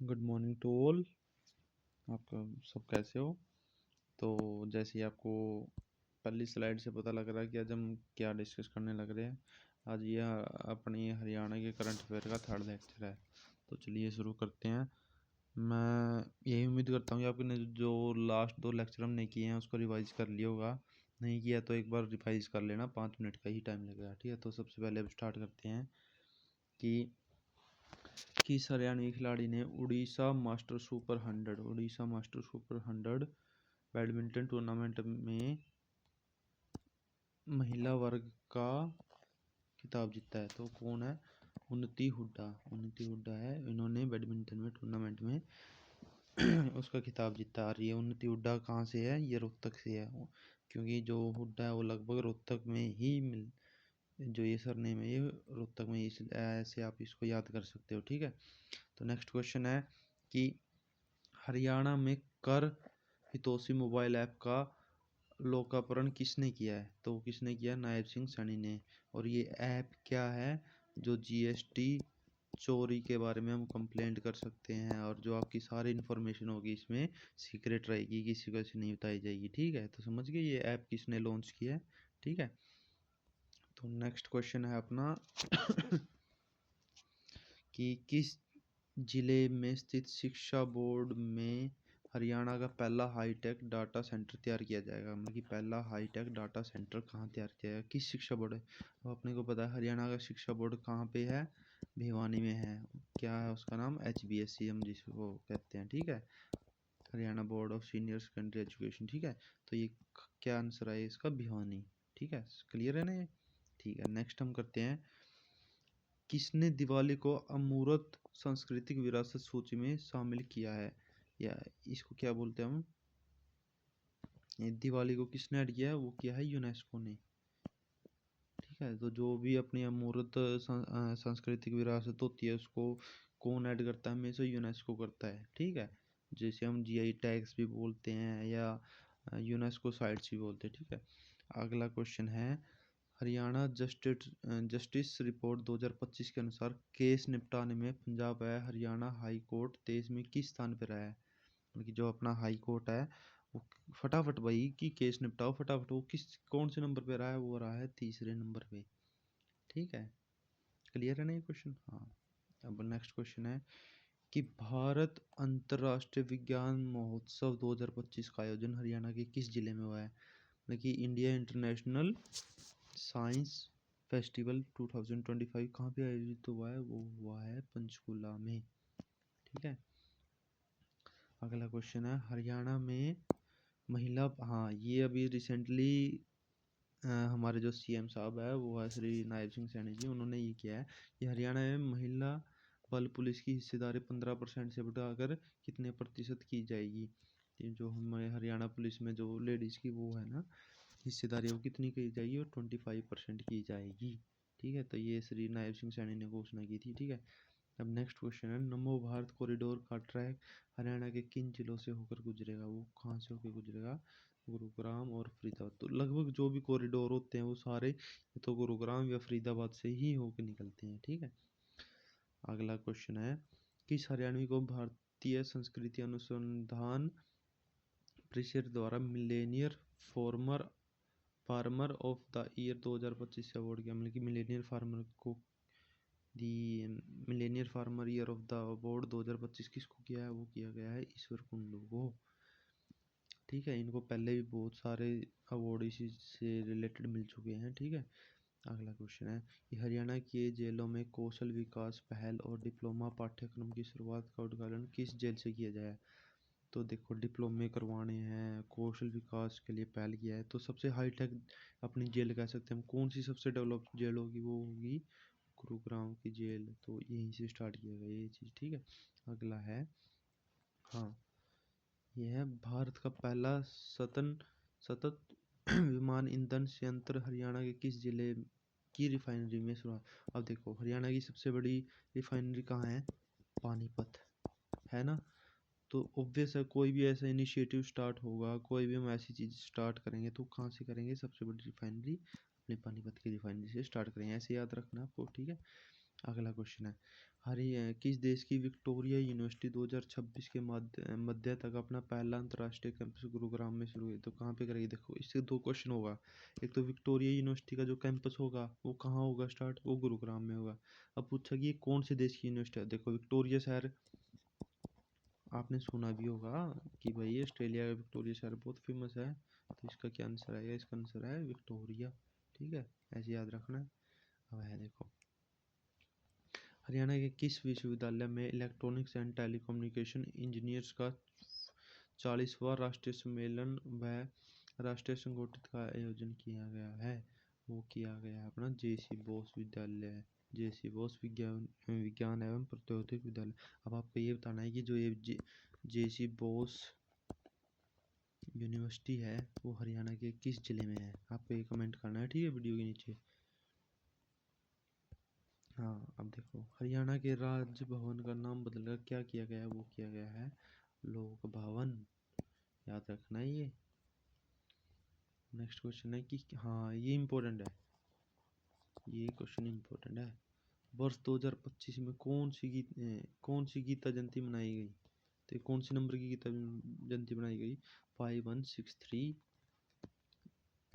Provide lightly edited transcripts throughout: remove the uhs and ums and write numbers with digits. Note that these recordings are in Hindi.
Good morning to all. आप सब कैसे हो? तो जैसे ही आपको पहली स्लाइड से पता लग रहा है कि आज हम क्या डिस्कस करने लग रहे हैं। आज ये अपनी हरियाणा के करंट अफेयर का थर्ड लेक्चर है। तो चलिए शुरू करते हैं। मैं यही उम्मीद करता हूँ कि आपने जो लास्ट 2 लेक्चर हमने किए हैं उसको रिवाइज कर लिया होगा। नहीं किया तो एक बार रिवाइज कर लेना, 5 मिनट का ही टाइम लगेगा। ठीक है, तो सबसे पहले अब स्टार्ट करते हैं कि किस हरियाणवी खिलाड़ी ने Orissa master super 100 badminton tournament में महिला वर्ग का खिताब जीता है? तो कौन है? उन्नति हुड्डा है। इन्होंने बैडमिंटन में टूर्नामेंट में उसका खिताब जीता। और ये उन्नति हुड्डा कहाँ से है? ये रोहतक से है, क्योंकि जो हुड्डा है वो लगभग रोहतक में ही जो ये सरनेम है ये रोहतक में, इस ऐसे आप इसको याद कर सकते हो। ठीक है, तो नेक्स्ट क्वेश्चन है कि हरियाणा में कर हितोषी मोबाइल ऐप का लोकार्पण किसने किया है? तो किसने किया? नायब सिंह सैनी ने। और ये ऐप क्या है? जो जीएसटी चोरी के बारे में हम कंप्लेंट कर सकते हैं, और जो आपकी सारी इन्फॉर्मेशन होगी इसमें सीक्रेट रहेगी, किसी को ऐसे नहीं बताई जाएगी। ठीक है, तो समझ गए ये ऐप किसने लॉन्च किया है। ठीक है, तो नेक्स्ट क्वेश्चन है अपना कि किस जिले में स्थित शिक्षा बोर्ड में हरियाणा का पहला हाईटेक डाटा सेंटर तैयार किया जाएगा? मतलब कि पहला हाईटेक डाटा सेंटर कहाँ तैयार किया जाएगा, किस शिक्षा बोर्ड है? तो अपने को पता है हरियाणा का शिक्षा बोर्ड कहाँ पे है, भिवानी में है। क्या है उसका नाम? HBSC हम जिसको कहते हैं। ठीक है, Haryana board of senior secondary education. ठीक है, तो ये क्या आंसर है इसका? भिवानी। ठीक है, क्लियर है ना ये? ठीक है, नेक्स्ट हम करते हैं किसने दिवाली को अमूर्त सांस्कृतिक विरासत सूची में शामिल किया है? या इसको क्या बोलते हैं हम? ये दिवाली को किसने ऐड किया है? वो किया है यूनेस्को ने। ठीक है, तो जो भी अपनी अमूर्त सांस्कृतिक विरासत होती है उसको कौन ऐड करता है? हमेशा यूनेस्को करता है। ठीक है, जैसे हम GI टैग्स भी बोलते हैं या यूनेस्को साइट्स भी बोलते हैं। ठीक है, अगला क्वेश्चन है हरियाणा जस्टिस रिपोर्ट 2025 के अनुसार केस निपटाने में पंजाब है हरियाणा हाई कोर्ट देश में किस स्थान पर रहा है? मतलब कि जो अपना हाई कोर्ट है वो फटाफट भाई कि केस निपटाओ फटाफट, वो कौन से नंबर पे रहा है? वो रहा है 3रे नंबर पे। ठीक है, क्लियर है ना ये क्वेश्चन? हाँ, अब नेक्स्ट क्वेश्चन है कि भारत अंतर्राष्ट्रीय विज्ञान महोत्सव 2025 का आयोजन हरियाणा के किस जिले में हुआ है? मतलब कि इंडिया इंटरनेशनल साइंस फेस्टिवल 2025 कहाँ पे आयोजित हुआ है? वो हुआ है पंचकुला में। ठीक है, अगला क्वेश्चन है हरियाणा में महिला, हाँ ये अभी रिसेंटली हमारे जो CM साहब है वो है श्री नायब सिंह सैनी जी, उन्होंने ये किया है कि हरियाणा में महिला बल पुलिस की हिस्सेदारी 15% से बढ़ाकर कितने प्रतिशत की जाएगी? जो हमारे हरियाणा पुलिस में जो लेडीज़ की वो है ना हिस्सेदारी, वो कितनी की जाएगी? और 25% की जाएगी। ठीक है, तो ये श्री नायब सिंह सैनी ने घोषणा की थी। ठीक है, अब नेक्स्ट क्वेश्चन है नमो भारत कॉरिडोर का ट्रैक हरियाणा के किन जिलों से होकर गुजरेगा? वो कहाँ से होकर गुजरेगा? गुरुग्राम और फरीदाबाद। तो लगभग जो भी कॉरिडोर होते हैं वो सारे तो गुरुग्राम या फरीदाबाद से ही होकर निकलते हैं। ठीक है, अगला क्वेश्चन है किस हरियाणवी को भारतीय संस्कृति अनुसंधान परिषद द्वारा millionaire farmer farmer of the year 2025 से अवार्ड किया? मतलब कि मिलेनियर फार्मर को दी millionaire farmer year of the award 2025 किसको किया है? वो किया गया है ईश्वर कुंडू को। ठीक है, इनको पहले भी बहुत सारे अवार्ड इसी से रिलेटेड मिल चुके हैं। ठीक है, अगला क्वेश्चन है कि हरियाणा के जेलों में कौशल विकास पहल और डिप्लोमा पाठ्यक्रम की शुरुआत का उद्घाटन किस जेल से किया जाए? तो देखो डिप्लोमे करवाने हैं, कौशल विकास के लिए पहल किया है, तो सबसे हाईटेक अपनी जेल कह सकते हैं हम। कौन सी सबसे डेवलप जेल होगी? वो होगी गुरुग्राम की जेल। तो यहीं से स्टार्ट किया गया ये चीज़। ठीक है, अगला है हाँ यह है भारत का पहला सतत विमान ईंधन संयंत्र हरियाणा के किस जिले की रिफाइनरी में शुरुआत? अब देखो हरियाणा की सबसे बड़ी रिफाइनरी कहाँ है? पानीपत है ना। तो ऑब्वियस है कोई भी ऐसा इनिशिएटिव स्टार्ट होगा, कोई भी हम ऐसी चीज़ स्टार्ट करेंगे तो कहाँ से करेंगे? सबसे बड़ी रिफाइनरी अपने पानीपत की रिफाइनरी से स्टार्ट करेंगे, ऐसे याद रखना आपको। ठीक है, अगला क्वेश्चन है, किस देश की विक्टोरिया यूनिवर्सिटी 2026 के मध्य तक अपना पहला अंतर्राष्ट्रीय कैंपस गुरुग्राम में शुरू हुई? तो कहाँ पे करेगी? देखो इससे दो क्वेश्चन होगा। एक तो विक्टोरिया यूनिवर्सिटी का जो कैंपस होगा वो कहाँ होगा स्टार्ट, वो गुरुग्राम में होगा। अब पूछा कि ये कौन से देश की यूनिवर्सिटी है? देखो विक्टोरिया शहर आपने सुना भी होगा कि भाई ऑस्ट्रेलिया का विक्टोरिया शहर बहुत फेमस है, तो इसका क्या आंसर आएगा? इसका आंसर है विक्टोरिया। ठीक है, ऐसे याद रखना है। अब है देखो, हरियाणा के किस विश्वविद्यालय में इलेक्ट्रॉनिक्स एंड टेलीकम्युनिकेशन इंजीनियर्स का 40वां राष्ट्रीय सम्मेलन व राष्ट्रीय संगोष्ठी का आयोजन किया गया है? वो किया गया है अपना जेसी बोस विद्यालय, जेसी बोस विज्ञान एवं प्रौद्योगिकी विद्यालय। अब आपको ये बताना है कि जो ये जेसी बोस यूनिवर्सिटी है वो हरियाणा के किस जिले में है? आपको ये कमेंट करना है, ठीक है, वीडियो के नीचे। हाँ, अब देखो, हरियाणा के राज्य भवन का नाम बदलकर क्या किया गया है? वो किया गया है लोक भवन। याद रखना है ये। नेक्स्ट क्वेश्चन है कि हाँ ये इम्पोर्टेंट है, ये क्वेश्चन इम्पोर्टेंट है। वर्ष 2025 में कौन सी गीता जयंती मनाई गई? तो कौन सी नंबर की गीता जयंती बनाई गई? 5163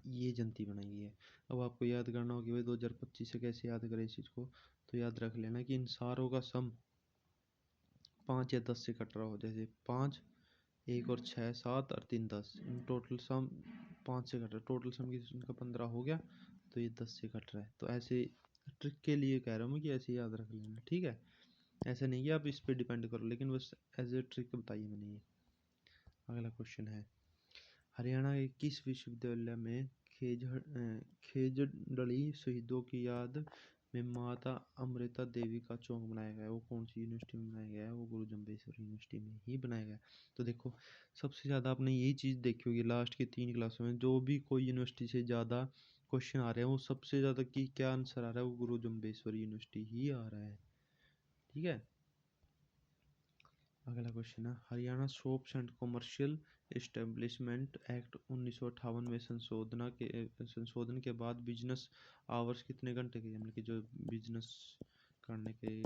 ये जयंती बनाई गई है। अब आपको याद करना होगा भाई 2025 से कैसे याद करें इस चीज़ को। तो याद रख लेना कि इन सारों का सम 5 या 10 से कट रहा हो, जैसे 5, 1 और 6 7 और 3 10, इन टोटल सम 5 से कट रहा है, टोटल सम की उनका 15 हो गया, तो ये 10 से कट रहा है। तो ऐसे ट्रिक के लिए कह रहा हूँ कि ऐसे याद रख लेना, ठीक है। ऐसा नहीं कि आप इस पर डिपेंड करो, लेकिन बस एज ए ट्रिक बताइए मैंने ये। अगला क्वेश्चन है, हरियाणा के किस विश्वविद्यालय में खेजड़ली शहीदों की याद में माता अमृता देवी का चौक बनाया गया है? वो कौन सी यूनिवर्सिटी में बनाया गया है? वो गुरु जम्बेश्वर यूनिवर्सिटी में ही बनाया गया है। तो देखो, सबसे ज़्यादा आपने यही चीज़ देखी होगी लास्ट की 3 क्लासों में, जो भी कोई यूनिवर्सिटी से ज़्यादा क्वेश्चन आ रहे हैं वो सबसे ज़्यादा की क्या आंसर आ रहा है? वो गुरु जम्बेश्वर यूनिवर्सिटी ही आ रहा है, ठीक है। अगला क्वेश्चन है, Haryana shops and commercial establishment act 1958 में संशोधन के बाद बिजनेस आवर्स कितने घंटे के, मतलब कि जो बिजनेस करने के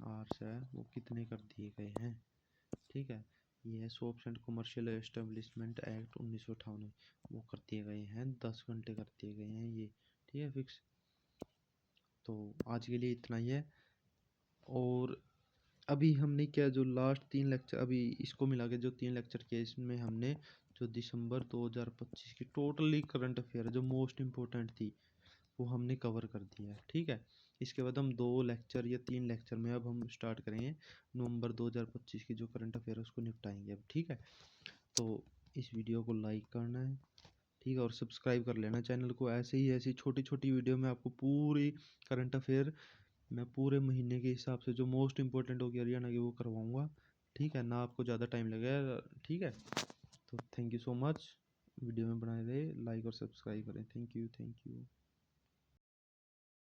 आवर्स है वो कितने कर दिए गए हैं? ठीक है, ये है shops and commercial establishment act 1958, वो कर दिए गए हैं 10 घंटे कर दिए गए हैं ये, ठीक है, फिक्स। तो आज के लिए इतना ही है। और अभी हमने क्या, जो लास्ट 3 लेक्चर अभी इसको मिला के जो 3 लेक्चर किए, इसमें हमने जो दिसंबर 2025 की टोटली करंट अफेयर जो मोस्ट इम्पोर्टेंट थी वो हमने कवर कर दिया है, ठीक है। इसके बाद हम 2 लेक्चर या 3 लेक्चर में अब हम स्टार्ट करेंगे नवंबर 2025 की जो करंट अफेयर है उसको निपटाएंगे अब, ठीक है। तो इस वीडियो को लाइक करना है, ठीक है, और सब्सक्राइब कर लेना चैनल को। ऐसे ही ऐसी छोटी छोटी वीडियो में आपको पूरी करंट अफेयर मैं पूरे महीने के हिसाब से जो मोस्ट इंपॉर्टेंट होगी हरियाणा की वो करवाऊंगा, ठीक है ना, आपको ज़्यादा टाइम लगेगा, ठीक है। तो thank you so much, video में बनाए रहे, लाइक और सब्सक्राइब करें। Thank you, thank you.